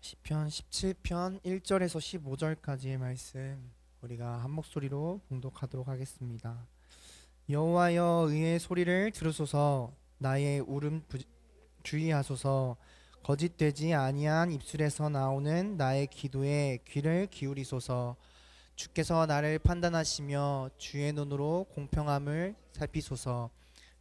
시편 17편 1절에서 15절까지의 말씀 우리가 한 목소리로 봉독하도록 하겠습니다. 여호와여, 의의 소리를 들으소서. 나의 울음 주의하소서. 거짓되지 아니한 입술에서 나오는 나의 기도에 귀를 기울이소서. 주께서 나를 판단하시며 주의 눈으로 공평함을 살피소서.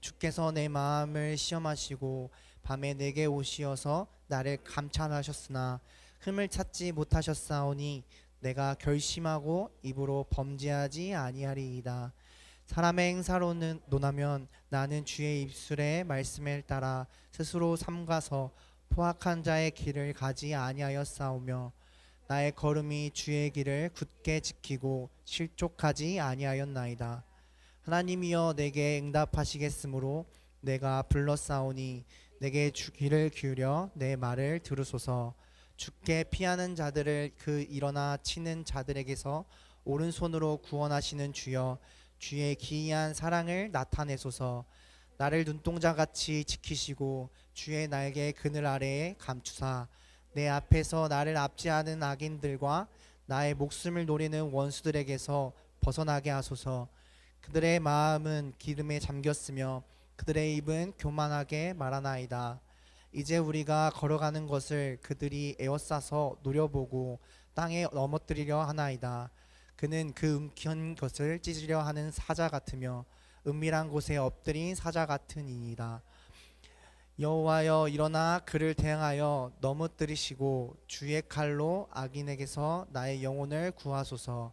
주께서 내 마음을 시험하시고 밤에 내게 오시어서 나를 감찰하셨으나 흠을 찾지 못하셨사오니 내가 결심하고 입으로 범죄하지 아니하리이다. 사람의 행사로 논하면 나는 주의 입술의 말씀을 따라 스스로 삼가서 포악한 자의 길을 가지 아니하였사오며 나의 걸음이 주의 길을 굳게 지키고 실족하지 아니하였나이다. 하나님이여, 내게 응답하시겠으므로 내가 불렀사오니 내게 귀를 기울여 내 말을 들으소서. 주께 피하는 자들을 그 일어나 치는 자들에게서 오른손으로 구원하시는 주여, 주의 기이한 사랑을 나타내소서. 나를 눈동자같이 지키시고 주의 날개 그늘 아래에 감추사 내 앞에서 나를 압제하는 악인들과 나의 목숨을 노리는 원수들에게서 벗어나게 하소서. 그들의 마음은 기름에 잠겼으며 그들의 입은 교만하게 말하나이다. 이제 우리가 걸어가는 것을 그들이 에워싸서 노려보고 땅에 넘어뜨리려 하나이다. 그는 그 움킨 것을 찢으려 하는 사자 같으며 은밀한 곳에 엎드린 사자 같으니이다. 여호와여, 일어나 그를 대항하여 넘어뜨리시고 주의 칼로 악인에게서 나의 영혼을 구하소서.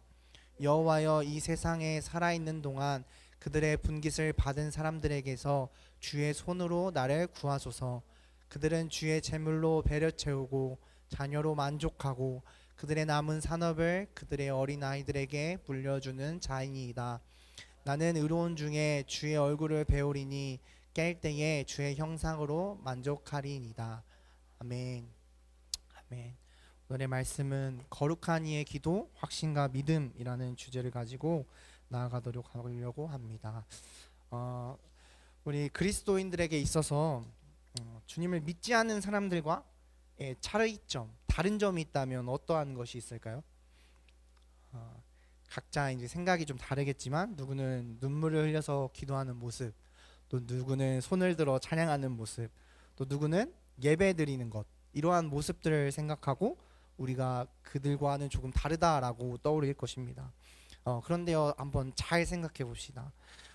여호와여, 이 세상에 살아있는 동안 그들의 분깃을 받은 사람들에게서 주의 손으로 나를 구하소서. 그들은 주의 재물로 배려 채우고 자녀로 만족하고 그들의 남은 산업을 그들의 어린 아이들에게 물려주는 자이니이다. 나는 의로운 중에 주의 얼굴을 배우리니 깰 때에 주의 형상으로 만족하리이다. 아멘. 아멘. 오늘의 말씀은 거룩한 이의 기도, 확신과 믿음이라는 주제를 가지고 나아가도록 하려고 합니다. 우리 그리스도인들에게 있어서 주님을 믿지 않는 사람들과 차이점, 다른 점이 있다면 어떠한 것이 있을까요? 각자 이제 생각이 좀 다르겠지만 누구는 눈물을 흘려서 기도하는 모습, 또 누구는 손을 들어 찬양하는 모습, 또 누구는 예배드리는 것, 이러한 모습들을 생각하고 우리가 그들과는 조금 다르다라고 떠오를 것입니다. 그런데요, 한번 잘 생각해 봅시다.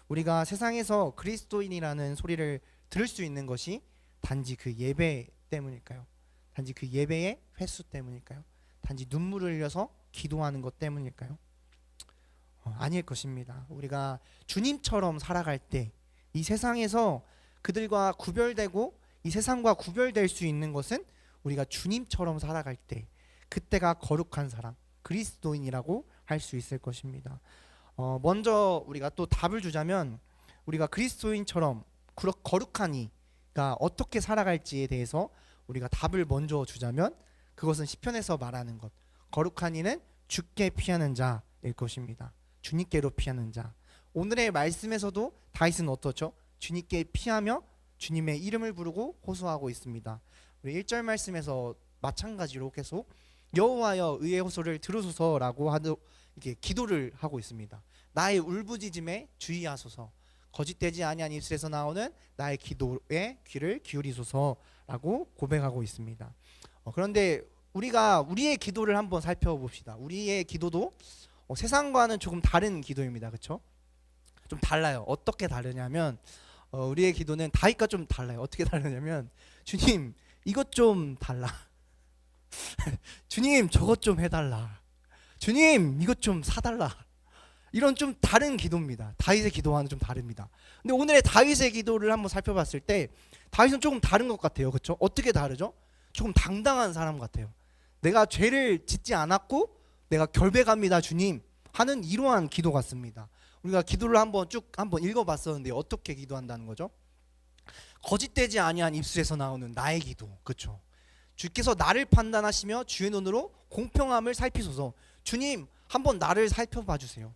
우리가 세상에서 그리스도인이라는 소리를 들을 수 있는 것이 단지 그 예배 때문일까요? 단지 그 예배의 횟수 때문일까요? 단지 눈물을 흘려서 기도하는 것 때문일까요? 아닐 것입니다. 우리가 주님처럼 살아갈 때 이 세상에서 그들과 구별되고 이 세상과 구별될 수 있는 것은 우리가 주님처럼 살아갈 때, 그때가 거룩한 사람, 그리스도인이라고 할 수 있을 것입니다. 먼저 우리가 또 답을 주자면, 우리가 그리스도인처럼 거룩한 이가 어떻게 살아갈지에 대해서 우리가 답을 먼저 주자면, 그것은 시편에서 말하는 것, 거룩한 이는 주께 피하는 자일 것입니다. 주님께로 피하는 자. 오늘의 말씀에서도 다윗은 어떻죠? 주님께 피하며 주님의 이름을 부르고 호소하고 있습니다. 우리 1절 말씀에서 마찬가지로 계속 여호와여, 의의 호소를 들으소서라고 이렇게 기도를 하고 있습니다. 나의 울부짖음에 주의하소서. 거짓되지 아니한 입술에서 나오는 나의 기도에 귀를 기울이소서라고 고백하고 있습니다. 그런데 우리가 우리의 기도를 한번 살펴봅시다. 우리의 기도도 세상과는 조금 다른 기도입니다. 그렇죠? 좀 달라요. 어떻게 다르냐면 우리의 기도는 다윗과 좀 달라요. 어떻게 다르냐면, 주님 이것 좀 달라. 주님 저것 좀 해달라. 주님 이것 좀 사달라. 이런 좀 다른 기도입니다. 다윗의 기도와는 좀 다릅니다. 근데 오늘의 다윗의 기도를 한번 살펴봤을 때 다윗은 조금 다른 것 같아요. 그렇죠? 어떻게 다르죠? 조금 당당한 사람 같아요. 내가 죄를 짓지 않았고 내가 결백합니다 주님 하는 이러한 기도 같습니다. 우리가 기도를 한번 읽어봤었는데 어떻게 기도한다는 거죠? 거짓되지 아니한 입술에서 나오는 나의 기도, 그렇죠? 주께서 나를 판단하시며 주의 눈으로 공평함을 살피소서. 주님 한번 나를 살펴봐 주세요.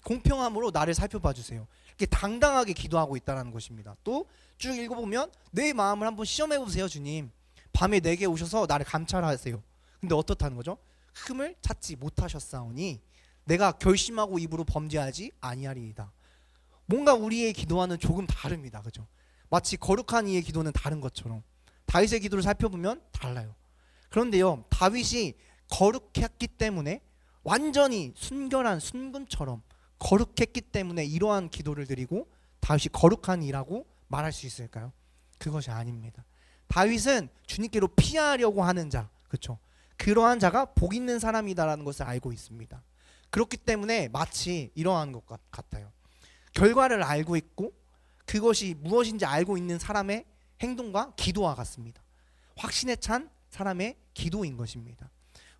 공평함으로 나를 살펴봐 주세요. 이렇게 당당하게 기도하고 있다는 것입니다. 또 쭉 읽어보면 내 마음을 한번 시험해 보세요 주님. 밤에 내게 오셔서 나를 감찰하세요. 근데 어떻다는 거죠? 흠을 찾지 못하셨사오니 내가 결심하고 입으로 범죄하지 아니하리이다. 뭔가 우리의 기도와는 조금 다릅니다. 그죠? 마치 거룩한 이의 기도는 다른 것처럼 다윗의 기도를 살펴보면 달라요. 그런데요, 다윗이 거룩했기 때문에 완전히 순결한 순금처럼 거룩했기 때문에 이러한 기도를 드리고 다윗이 거룩한 이라고 말할 수 있을까요? 그것이 아닙니다. 다윗은 주님께로 피하려고 하는 자, 그렇죠? 그러한 자가 복 있는 사람이다라는 것을 알고 있습니다. 그렇기 때문에 마치 이러한 것 같아요. 결과를 알고 있고 그것이 무엇인지 알고 있는 사람의 행동과 기도와 같습니다. 확신에 찬 사람의 기도인 것입니다.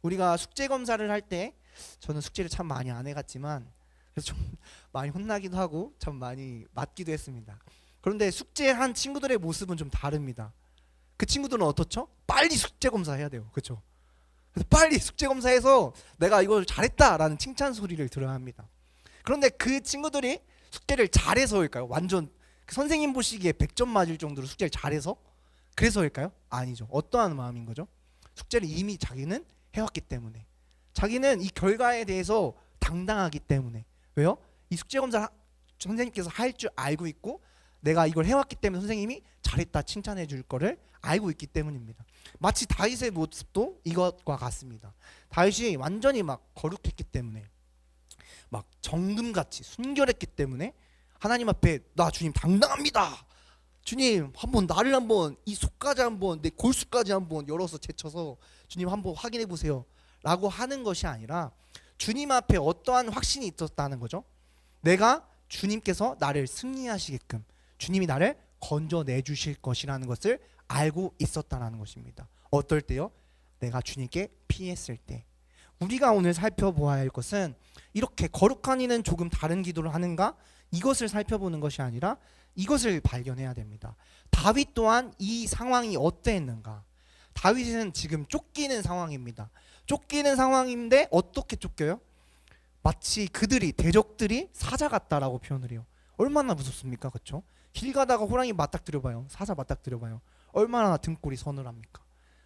우리가 숙제 검사를 할 때 저는 숙제를 참 많이 안 해갔지만 그래서 좀 많이 혼나기도 하고 참 많이 맞기도 했습니다. 그런데 숙제한 친구들의 모습은 좀 다릅니다. 그 친구들은 어떻죠? 빨리 숙제 검사해야 돼요. 그렇죠? 그래서 빨리 숙제 검사해서 내가 이걸 잘했다라는 칭찬 소리를 들어야 합니다. 그런데 그 친구들이 숙제를 잘해서일까요? 완전 선생님 보시기에 100점 맞을 정도로 숙제를 잘해서? 그래서일까요? 아니죠. 어떠한 마음인 거죠? 숙제를 이미 자기는 해왔기 때문에, 자기는 이 결과에 대해서 당당하기 때문에. 왜요? 이 숙제 검사 선생님께서 할 줄 알고 있고 내가 이걸 해왔기 때문에 선생님이 잘했다 칭찬해 줄 거를 알고 있기 때문입니다. 마치 다윗의 모습도 이것과 같습니다. 다윗이 완전히 막 거룩했기 때문에, 막 정금같이 순결했기 때문에 하나님 앞에 나 주님 당당합니다. 주님 한번 나를 한번 이 속까지 한번 내 골수까지 한번 열어서 제쳐서 주님 한번 확인해 보세요 라고 하는 것이 아니라 주님 앞에 어떠한 확신이 있었다는 거죠. 내가 주님께서 나를 승리하시게끔 주님이 나를 건져내 주실 것이라는 것을 알고 있었다는 것입니다. 어떨 때요? 내가 주님께 피했을 때. 우리가 오늘 살펴보아야 할 것은 이렇게 거룩한 이는 조금 다른 기도를 하는가? 이것을 살펴보는 것이 아니라 이것을 발견해야 됩니다. 다윗 또한 이 상황이 어땠는가? 다윗은 지금 쫓기는 상황입니다. 쫓기는 상황인데 어떻게 쫓겨요? 마치 그들이 대적들이 사자 같다라고 표현을 해요. 얼마나 무섭습니까? 그렇죠? 길 가다가 호랑이 맞닥뜨려봐요. 사자 맞닥뜨려봐요. 얼마나 등골이 서늘합니까?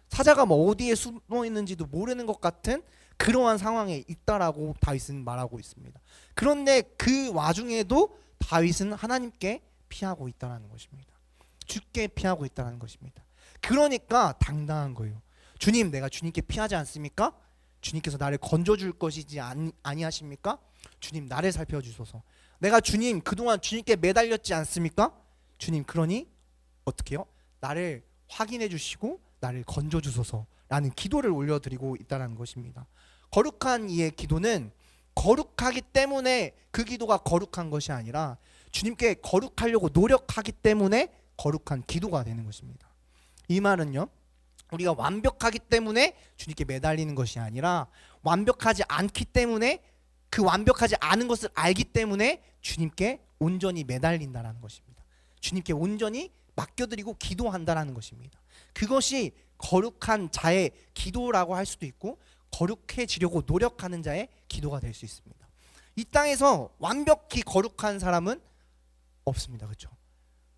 사자가 뭐 어디에 숨어 있는지도 모르는 것 같은 그러한 상황에 있다라고 다윗은 말하고 있습니다. 그런데 그 와중에도 다윗은 하나님께 피하고 있다는 것입니다. 주께 피하고 있다는 것입니다. 그러니까 당당한 거예요. 주님, 내가 주님께 피하지 않습니까? 주님께서 나를 건져줄 것이지 아니하십니까? 주님, 나를 살펴주소서. 내가 주님 그동안 주님께 매달렸지 않습니까? 주님, 그러니 어떻게 해요? 나를 확인해 주시고 나를 건져주소서라는 기도를 올려드리고 있다는 것입니다. 거룩한 이의 기도는 거룩하기 때문에 그 기도가 거룩한 것이 아니라 주님께 거룩하려고 노력하기 때문에 거룩한 기도가 되는 것입니다. 이 말은요, 우리가 완벽하기 때문에 주님께 매달리는 것이 아니라 완벽하지 않기 때문에 그 완벽하지 않은 것을 알기 때문에 주님께 온전히 매달린다는 것입니다. 주님께 온전히 맡겨드리고 기도한다는 것입니다. 그것이 거룩한 자의 기도라고 할 수도 있고 거룩해지려고 노력하는 자의 기도가 될 수 있습니다. 이 땅에서 완벽히 거룩한 사람은 없습니다. 그렇죠?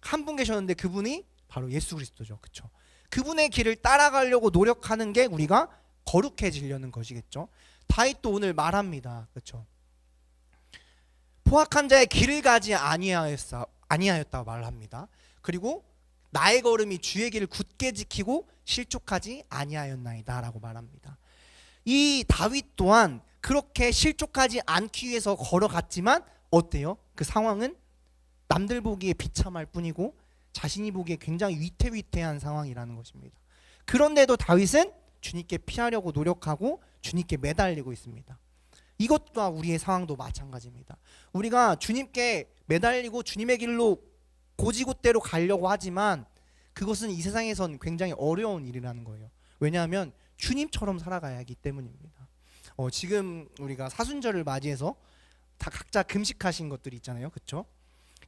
한 분 계셨는데 그분이 바로 예수 그리스도죠. 그렇죠? 그분의 길을 따라가려고 노력하는 게 우리가 거룩해지려는 것이겠죠. 다윗도 오늘 말합니다. 그렇죠? 포악한 자의 길을 가지 아니하였다 말합니다. 그리고 나의 걸음이 주의 길을 굳게 지키고 실족하지 아니하였나이다 라고 말합니다. 이 다윗 또한 그렇게 실족하지 않기 위해서 걸어갔지만 어때요? 그 상황은 남들 보기에 비참할 뿐이고 자신이 보기에 굉장히 위태위태한 상황이라는 것입니다. 그런데도 다윗은 주님께 피하려고 노력하고 주님께 매달리고 있습니다. 이것과 우리의 상황도 마찬가지입니다. 우리가 주님께 매달리고 주님의 길로 고지곳대로 가려고 하지만 그것은 이 세상에선 굉장히 어려운 일이라는 거예요. 왜냐하면 주님처럼 살아가야 하기 때문입니다. 지금 우리가 사순절을 맞이해서 다 각자 금식하신 것들이 있잖아요. 그렇죠?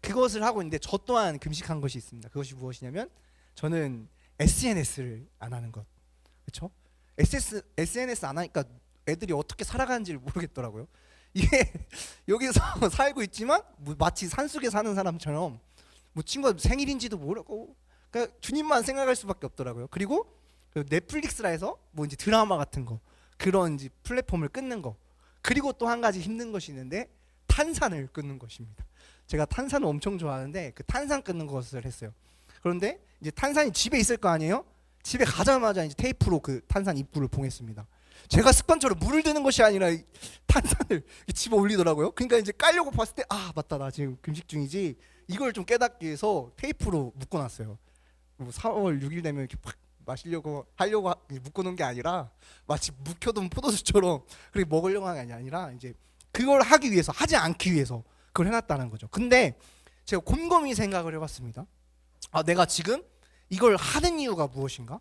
그것을 하고 있는데 저 또한 금식한 것이 있습니다. 그것이 무엇이냐면 저는 SNS를 안 하는 것. 그렇죠? SNS 안 하니까 애들이 어떻게 살아가는지를 모르겠더라고요. 이게 여기서 살고 있지만 마치 산속에 사는 사람처럼 뭐 친구가 생일인지도 모르고 그러니까 주님만 생각할 수밖에 없더라고요. 그리고 넷플릭스라 해서 뭐 이제 드라마 같은 거 그런 이제 플랫폼을 끊는 거. 그리고 또 한 가지 힘든 것이 있는데 탄산을 끊는 것입니다. 제가 탄산을 엄청 좋아하는데 그 탄산 끊는 것을 했어요. 그런데 이제 탄산이 집에 있을 거 아니에요? 집에 가자마자 이제 테이프로 그 탄산 입구를 봉했습니다. 제가 습관처럼 물을 드는 것이 아니라 탄산을 집어 올리더라고요. 그러니까 이제 깔려고 봤을 때 아 맞다 나 지금 금식 중이지 이걸 좀 깨닫기 위해서 테이프로 묶어놨어요. 뭐 4월 6일 되면 이렇게 팍 마시려고 하려고 묶어놓은 게 아니라 마치 묵혀둔 포도주처럼 그렇게 먹으려고 하는 게 아니라 이제 그걸 하기 위해서 하지 않기 위해서 그걸 해놨다는 거죠. 근데 제가 곰곰이 생각을 해봤습니다. 아 내가 지금 이걸 하는 이유가 무엇인가?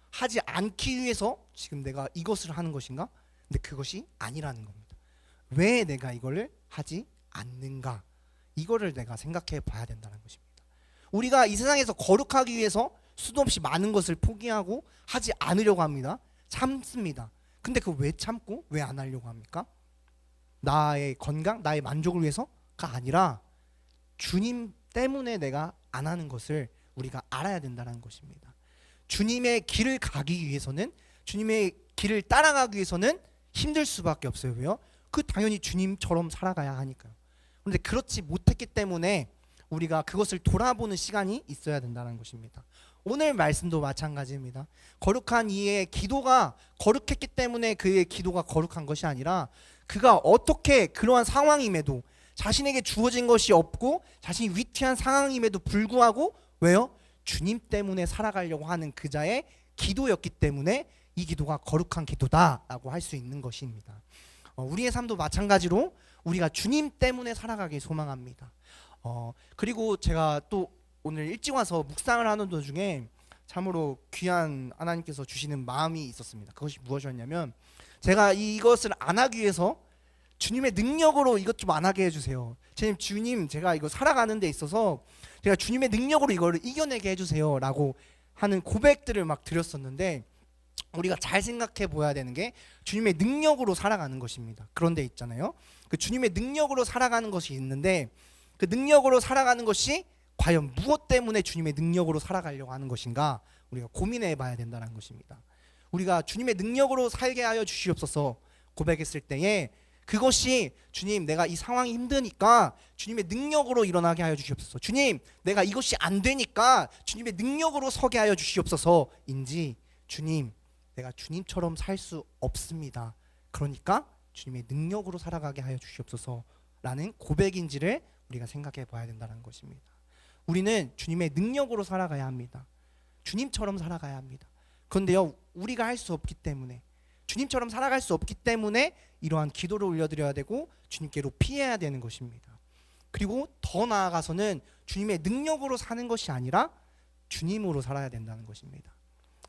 하지 않기 위해서 지금 내가 이것을 하는 것인가? 근데 그것이 아니라는 겁니다. 왜 내가 이거를 하지 않는가? 이거를 내가 생각해 봐야 된다는 것입니다. 우리가 이 세상에서 거룩하기 위해서 수도 없이 많은 것을 포기하고 하지 않으려고 합니다. 참습니다. 근데 그거 왜 참고 왜 안 하려고 합니까? 나의 건강, 나의 만족을 위해서가 아니라 주님 때문에 내가 안 하는 것을 우리가 알아야 된다는 것입니다. 주님의 길을 가기 위해서는 주님의 길을 따라가기 위해서는 힘들 수밖에 없어요. 왜요? 그 당연히 주님처럼 살아가야 하니까요. 그런데 그렇지 못했기 때문에 우리가 그것을 돌아보는 시간이 있어야 된다는 것입니다. 오늘 말씀도 마찬가지입니다. 거룩한 이의 기도가 거룩했기 때문에 그의 기도가 거룩한 것이 아니라 그가 어떻게 그러한 상황임에도 자신에게 주어진 것이 없고 자신이 위태한 상황임에도 불구하고 왜요? 주님 때문에 살아가려고 하는 그자의 기도였기 때문에 이 기도가 거룩한 기도다라고 할 수 있는 것입니다. 우리의 삶도 마찬가지로 우리가 주님 때문에 살아가길 소망합니다. 그리고 제가 또 오늘 일찍 와서 묵상을 하는 도중에 참으로 귀한 하나님께서 주시는 마음이 있었습니다. 그것이 무엇이었냐면 제가 이것을 안 하기 위해서 주님의 능력으로 이것 좀 안 하게 해주세요. 주님 제가 이거 살아가는 데 있어서 제가 주님의 능력으로 이거를 이겨내게 해주세요 라고 하는 고백들을 막 드렸었는데 우리가 잘 생각해 보아야 되는 게 주님의 능력으로 살아가는 것입니다. 그런데 있잖아요. 그 주님의 능력으로 살아가는 것이 있는데 그 능력으로 살아가는 것이 과연 무엇 때문에 주님의 능력으로 살아가려고 하는 것인가 우리가 고민해 봐야 된다는 것입니다. 우리가 주님의 능력으로 살게 하여 주시옵소서 고백했을 때에 그것이 주님 내가 이 상황이 힘드니까 주님의 능력으로 일어나게 하여 주시옵소서. 주님 내가 이것이 안 되니까 주님의 능력으로 서게 하여 주시옵소서인지 주님 내가 주님처럼 살 수 없습니다. 그러니까 주님의 능력으로 살아가게 하여 주시옵소서라는 고백인지를 우리가 생각해 봐야 된다는 것입니다. 우리는 주님의 능력으로 살아가야 합니다. 주님처럼 살아가야 합니다. 그런데요 우리가 할 수 없기 때문에 주님처럼 살아갈 수 없기 때문에 이러한 기도를 올려드려야 되고 주님께로 피해야 되는 것입니다. 그리고 더 나아가서는 주님의 능력으로 사는 것이 아니라 주님으로 살아야 된다는 것입니다.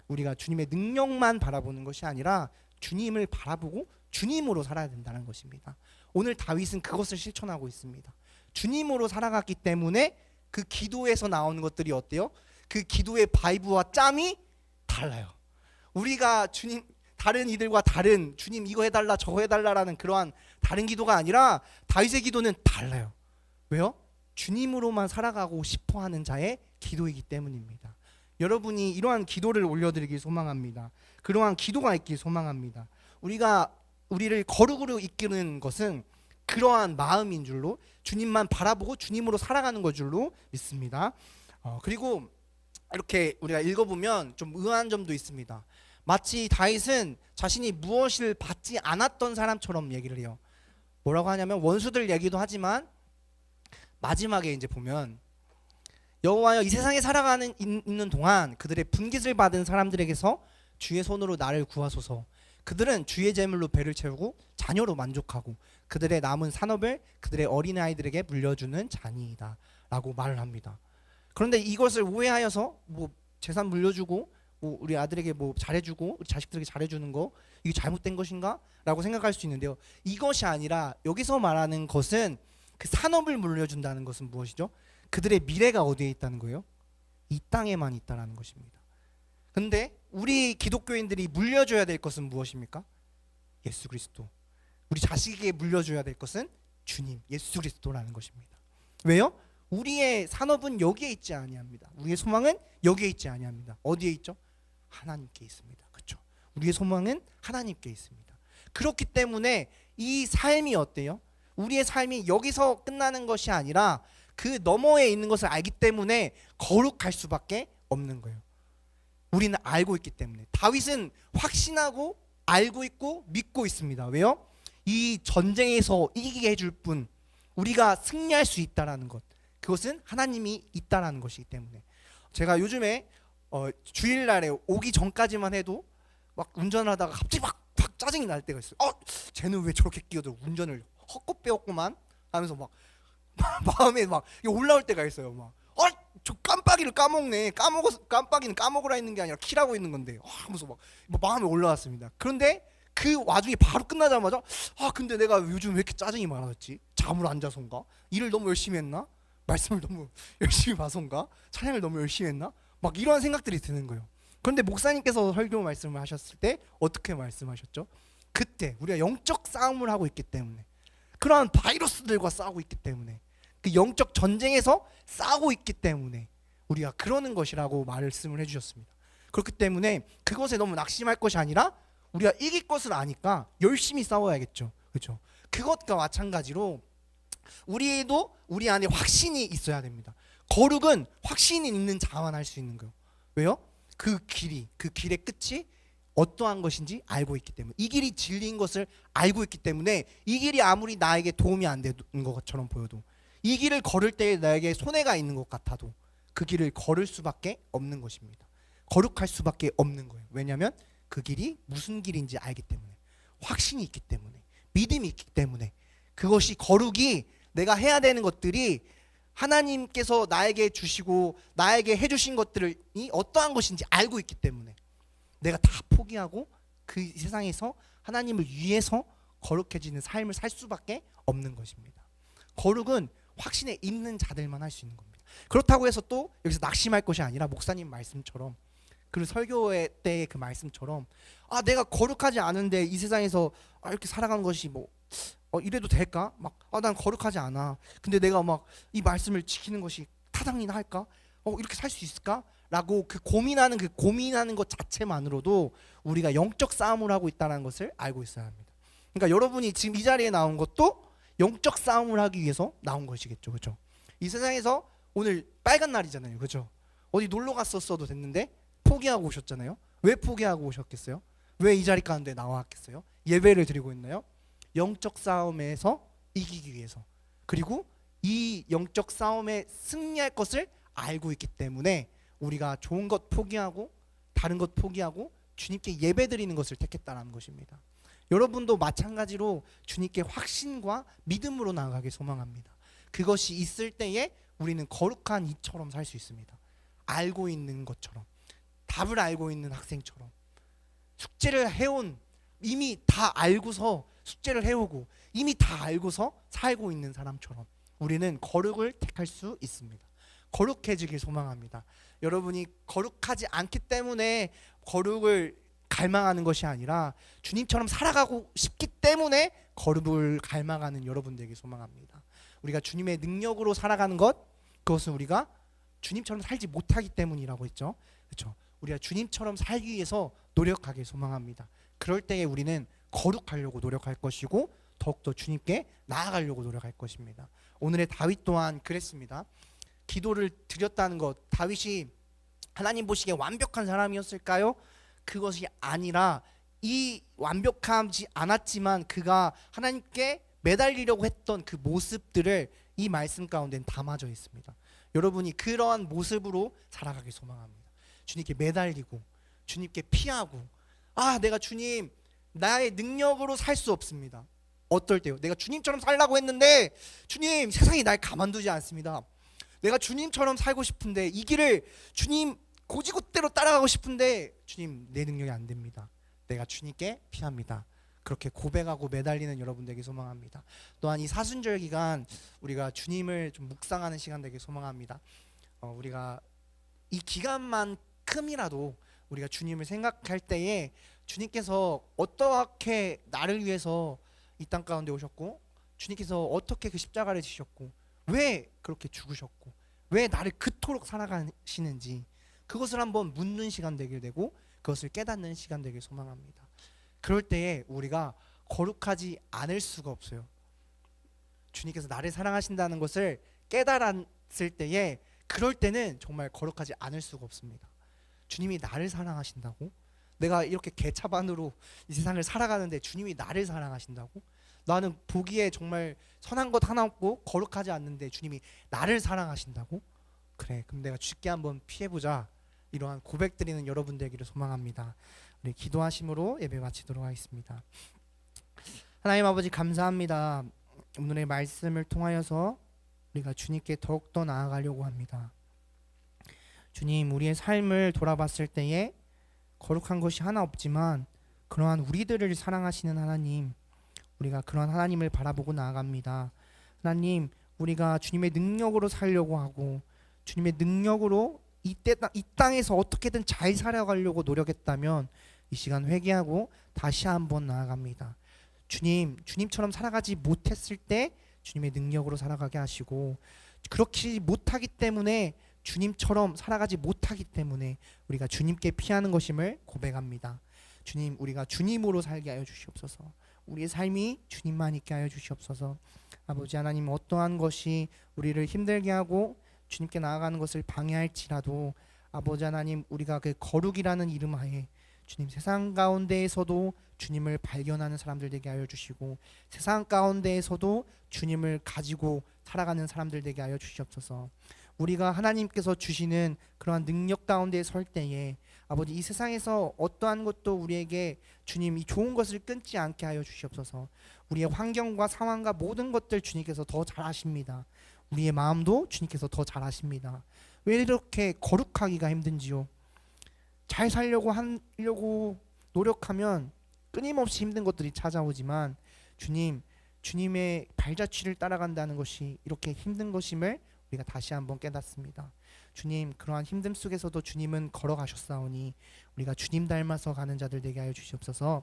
우리가 주님의 능력만 바라보는 것이 아니라 주님을 바라보고 주님으로 살아야 된다는 것입니다. 오늘 다윗은 그것을 실천하고 있습니다. 주님으로 살아갔기 때문에 그 기도에서 나오는 것들이 어때요? 그 기도의 바이브와 짬이 달라요. 우리가 주님 다른 이들과 다른 주님 이거 해달라 저거 해달라라는 그러한 다른 기도가 아니라 다윗의 기도는 달라요. 왜요? 주님으로만 살아가고 싶어하는 자의 기도이기 때문입니다. 여러분이 이러한 기도를 올려드리길 소망합니다. 그러한 기도가 있길 소망합니다. 우리를 거룩으로 이끄는 것은 그러한 마음인 줄로 주님만 바라보고 주님으로 살아가는 것 줄로 믿습니다. 그리고 이렇게 우리가 읽어보면 좀 의아한 점도 있습니다. 마치 다윗은 자신이 무엇을 받지 않았던 사람처럼 얘기를 해요. 뭐라고 하냐면 원수들 얘기도 하지만 마지막에 이제 보면 여호와여 이 세상에 살아가는 있는 동안 그들의 분깃을 받은 사람들에게서 주의 손으로 나를 구하소서. 그들은 주의 제물로 배를 채우고 자녀로 만족하고 그들의 남은 산업을 그들의 어린아이들에게 물려주는 자니이다 라고 말을 합니다. 그런데 이것을 오해하여서 뭐 재산 물려주고 뭐 우리 아들에게 뭐 잘해주고 우리 자식들에게 잘해주는 거 이게 잘못된 것인가? 라고 생각할 수 있는데요. 이것이 아니라 여기서 말하는 것은 그 산업을 물려준다는 것은 무엇이죠? 그들의 미래가 어디에 있다는 거예요? 이 땅에만 있다는 것입니다. 근데 우리 기독교인들이 물려줘야 될 것은 무엇입니까? 예수 그리스도. 우리 자식에게 물려줘야 될 것은 주님 예수 그리스도라는 것입니다. 왜요? 우리의 산업은 여기에 있지 아니합니다. 우리의 소망은 여기에 있지 아니합니다. 어디에 있죠? 하나님께 있습니다. 그렇죠? 우리의 소망은 하나님께 있습니다. 그렇기 때문에 이 삶이 어때요? 우리의 삶이 여기서 끝나는 것이 아니라 그 너머에 있는 것을 알기 때문에 거룩할 수밖에 없는 거예요. 우리는 알고 있기 때문에. 다윗은 확신하고 알고 있고 믿고 있습니다. 왜요? 이 전쟁에서 이기게 해줄 분, 우리가 승리할 수 있다라는 것, 그것은 하나님이 있다라는 것이기 때문에. 제가 요즘에 주일날에 오기 전까지만 해도 막 운전을 하다가 갑자기 막 짜증이 날 때가 있어요. 쟤는 왜 저렇게 끼어들 운전을 헛것 배웠구만 하면서 막 마음에 막 올라올 때가 있어요. 막 저 깜빡이를 까먹네. 깜빡이는 까먹으라 했는 게 아니라 키라고 있는 건데 하면서 막 마음에 올라왔습니다. 그런데 그 와중에 바로 끝나자마자 근데 내가 요즘 왜 이렇게 짜증이 많아졌지? 잠을 안 자서인가? 일을 너무 열심히 했나? 말씀을 너무 열심히 봐서인가? 찬양을 너무 열심히 했나? 막 이런 생각들이 드는 거예요. 그런데 목사님께서 설교 말씀을 하셨을 때 어떻게 말씀하셨죠? 그때 우리가 영적 싸움을 하고 있기 때문에, 그러한 바이러스들과 싸우고 있기 때문에, 그 영적 전쟁에서 싸우고 있기 때문에 우리가 그러는 것이라고 말씀을 해주셨습니다. 그렇기 때문에 그것에 너무 낙심할 것이 아니라 우리가 이길 것을 아니까 열심히 싸워야겠죠. 그렇죠? 그것과 마찬가지로 우리도 우리 안에 확신이 있어야 됩니다. 거룩은 확신이 있는 자만 할 수 있는 거예요. 왜요? 그 길의 끝이 어떠한 것인지 알고 있기 때문에, 이 길이 진리인 것을 알고 있기 때문에, 이 길이 아무리 나에게 도움이 안 되는 것처럼 보여도, 이 길을 걸을 때 나에게 손해가 있는 것 같아도 그 길을 걸을 수밖에 없는 것입니다. 거룩할 수밖에 없는 거예요. 왜냐하면 그 길이 무슨 길인지 알기 때문에, 확신이 있기 때문에, 믿음이 있기 때문에, 그것이 거룩이 내가 해야 되는 것들이 하나님께서 나에게 주시고 나에게 해주신 것들이 어떠한 것인지 알고 있기 때문에 내가 다 포기하고 그 세상에서 하나님을 위해서 거룩해지는 삶을 살 수밖에 없는 것입니다. 거룩은 확신에 있는 자들만 할 수 있는 겁니다. 그렇다고 해서 또 여기서 낙심할 것이 아니라 목사님 말씀처럼, 그 설교 때의 그 말씀처럼 내가 거룩하지 않은데 이 세상에서 이렇게 살아가는 것이 이래도 될까? 난 거룩하지 않아. 근데 내가 막 이 말씀을 지키는 것이 타당이나 할까? 이렇게 살 수 있을까? 라고 고민하는 것 자체만으로도 우리가 영적 싸움을 하고 있다는 것을 알고 있어야 합니다. 그러니까 여러분이 지금 이 자리에 나온 것도 영적 싸움을 하기 위해서 나온 것이겠죠. 그렇죠? 이 세상에서 오늘 빨간 날이잖아요. 그렇죠? 어디 놀러 갔었어도 됐는데 포기하고 오셨잖아요. 왜 포기하고 오셨겠어요? 왜 이 자리 가운데 나왔겠어요? 예배를 드리고 있나요? 영적 싸움에서 이기기 위해서, 그리고 이 영적 싸움에 승리할 것을 알고 있기 때문에 우리가 좋은 것 포기하고 다른 것 포기하고 주님께 예배드리는 것을 택했다는 것입니다. 여러분도 마찬가지로 주님께 확신과 믿음으로 나아가길 소망합니다. 그것이 있을 때에 우리는 거룩한 이처럼 살 수 있습니다. 알고 있는 것처럼, 답을 알고 있는 학생처럼, 숙제를 해온, 이미 다 알고서 숙제를 해오고 이미 다 알고서 살고 있는 사람처럼 우리는 거룩을 택할 수 있습니다. 거룩해지길 소망합니다. 여러분이 거룩하지 않기 때문에 거룩을 갈망하는 것이 아니라 주님처럼 살아가고 싶기 때문에 거룩을 갈망하는 여러분들에게 소망합니다. 우리가 주님의 능력으로 살아가는 것, 그것은 우리가 주님처럼 살지 못하기 때문이라고 했죠. 그렇죠? 우리가 주님처럼 살기 위해서 노력하길 소망합니다. 그럴 때에 우리는 거룩하려고 노력할 것이고 더욱더 주님께 나아가려고 노력할 것입니다. 오늘의 다윗 또한 그랬습니다. 기도를 드렸다는 것, 다윗이 하나님 보시기에 완벽한 사람이었을까요? 그것이 아니라 이 완벽하지 않았지만 그가 하나님께 매달리려고 했던 그 모습들을 이 말씀 가운데는 담아져 있습니다. 여러분이 그러한 모습으로 살아가길 소망합니다. 주님께 매달리고 주님께 피하고, 내가 주님 나의 능력으로 살 수 없습니다. 어떨 때요? 내가 주님처럼 살라고 했는데 주님 세상이 날 가만두지 않습니다. 내가 주님처럼 살고 싶은데 이 길을 주님 고지곳대로 따라가고 싶은데 주님 내 능력이 안 됩니다. 내가 주님께 피합니다. 그렇게 고백하고 매달리는 여러분들에게 소망합니다. 또한 이 사순절 기간 우리가 주님을 좀 묵상하는 시간 되게 소망합니다. 우리가 이 기간만큼이라도 우리가 주님을 생각할 때에 주님께서 어떻게 나를 위해서 이 땅 가운데 오셨고, 주님께서 어떻게 그 십자가를 지셨고, 왜 그렇게 죽으셨고, 왜 나를 그토록 살아가시는지 그것을 한번 묻는 시간 되게 되고, 그것을 깨닫는 시간 되길 소망합니다. 그럴 때에 우리가 거룩하지 않을 수가 없어요. 주님께서 나를 사랑하신다는 것을 깨달았을 때에, 그럴 때는 정말 거룩하지 않을 수가 없습니다. 주님이 나를 사랑하신다고? 내가 이렇게 개차반으로 이 세상을 살아가는데 주님이 나를 사랑하신다고? 나는 보기에 정말 선한 것 하나 없고 거룩하지 않는데 주님이 나를 사랑하신다고? 그래, 그럼 내가 죽게 한번 피해보자. 이러한 고백 드리는 여러분 되기를 소망합니다. 우리 기도하심으로 예배 마치도록 하겠습니다. 하나님 아버지, 감사합니다. 오늘의 말씀을 통하여서 우리가 주님께 더욱더 나아가려고 합니다. 주님, 우리의 삶을 돌아봤을 때에 거룩한 것이 하나 없지만 그러한 우리들을 사랑하시는 하나님, 우리가 그러한 하나님을 바라보고 나아갑니다. 하나님, 우리가 주님의 능력으로 살려고 하고 주님의 능력으로 이 땅에서 어떻게든 잘 살아가려고 노력했다면 이 시간 회개하고 다시 한번 나아갑니다. 주님처럼 살아가지 못했을 때 주님의 능력으로 살아가게 하시고, 그렇게 못하기 때문에 주님처럼 살아가지 못하기 때문에 우리가 주님께 피하는 것임을 고백합니다. 주님, 우리가 주님으로 살게 하여 주시옵소서. 우리의 삶이 주님만 있게 하여 주시옵소서. 아버지 하나님, 어떠한 것이 우리를 힘들게 하고 주님께 나아가는 것을 방해할지라도 아버지 하나님, 우리가 그 거룩이라는 이름 하에 주님, 세상 가운데에서도 주님을 발견하는 사람들 되게 하여 주시고, 세상 가운데에서도 주님을 가지고 살아가는 사람들 되게 하여 주시옵소서. 우리가 하나님께서 주시는 그러한 능력 가운데 설 때에 아버지, 이 세상에서 어떠한 것도 우리에게 주님 이 좋은 것을 끊지 않게 하여 주시옵소서. 우리의 환경과 상황과 모든 것들 주님께서 더 잘 아십니다. 우리의 마음도 주님께서 더 잘 아십니다. 왜 이렇게 거룩하기가 힘든지요? 잘 살려고 노력하면 끊임없이 힘든 것들이 찾아오지만 주님의 발자취를 따라간다는 것이 이렇게 힘든 것임을 우리가 다시 한번 깨닫습니다. 주님, 그러한 힘듦 속에서도 주님은 걸어가셨사오니 우리가 주님 닮아서 가는 자들 되게 하여 주시옵소서.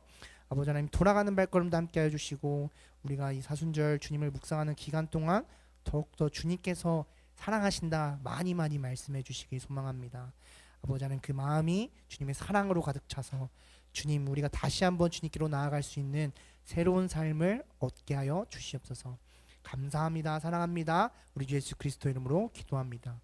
아버지 하나님, 돌아가는 발걸음도 함께 하여 주시고, 우리가 이 사순절 주님을 묵상하는 기간 동안 더욱더 주님께서 사랑하신다 많이 말씀해 주시길 소망합니다. 아버지 하나님, 그 마음이 주님의 사랑으로 가득 차서 주님, 우리가 다시 한번 주님께로 나아갈 수 있는 새로운 삶을 얻게 하여 주시옵소서. 감사합니다. 사랑합니다. 우리 주 예수 그리스도 이름으로 기도합니다.